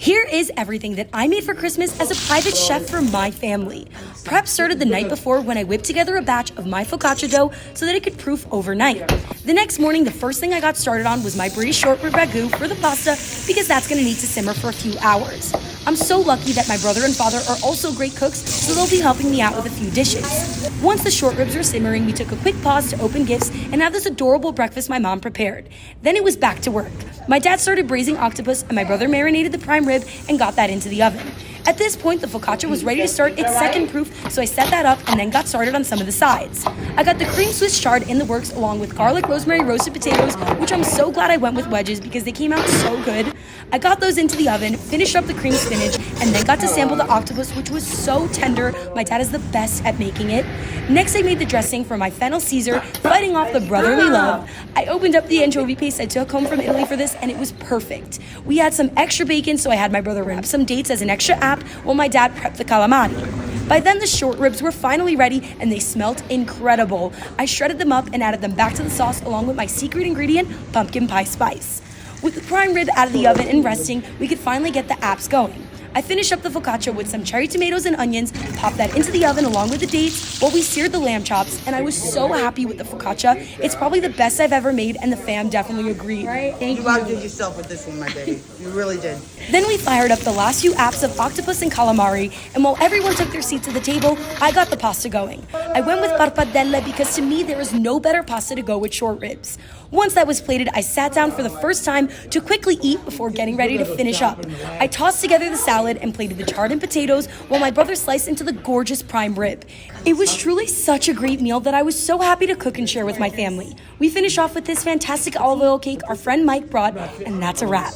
Here is everything that I made for Christmas as a private chef for my family. Prep started the night before when I whipped together a batch of my focaccia dough so that it could proof overnight. The next morning, the first thing I got started on was my British short rib ragu for the pasta because that's going to need to simmer for a few hours. I'm so lucky that my brother and father are also great cooks, so they'll be helping me out with a few dishes. Once the short ribs were simmering, we took a quick pause to open gifts and have this adorable breakfast my mom prepared. Then it was back to work. My dad started braising octopus and my brother marinated the prime rib and got that into the oven. At this point, the focaccia was ready to start its second proof, so I set that up and then got started on some of the sides. I got the cream Swiss chard in the works along with garlic rosemary roasted potatoes, which I'm so glad I went with wedges because they came out so good. I got those into the oven, finished up the cream spinach, and then got to sample the octopus, which was so tender. My dad is the best at making it. Next, I made the dressing for my fennel Caesar, fighting off the brotherly love. I opened up the anchovy paste I took home from Italy for this, and it was perfect. We had some extra bacon, so I had my brother wrap some dates as an extra app while my dad prepped the calamari. By then, the short ribs were finally ready, and they smelled incredible. I shredded them up and added them back to the sauce along with my secret ingredient, pumpkin pie spice. With the prime rib out of the oven and resting, we could finally get the apps going. I finished up the focaccia with some cherry tomatoes and onions, popped that into the oven along with the dates while we seared the lamb chops, and I was so happy with the focaccia. It's probably the best I've ever made, and the fam definitely agreed. Right? Thank you. You outdid yourself with this one, my baby. You really did. Then we fired up the last few apps of octopus and calamari, and while everyone took their seats at the table, I got the pasta going. I went with parpadelle because to me there is no better pasta to go with short ribs. Once that was plated, I sat down for the first time to quickly eat before getting ready to finish up. I tossed together the salad and plated the chard and potatoes while my brother sliced into the gorgeous prime rib. It was truly such a great meal that I was so happy to cook and share with my family. We finish off with this fantastic olive oil cake our friend Mike brought, and that's a wrap.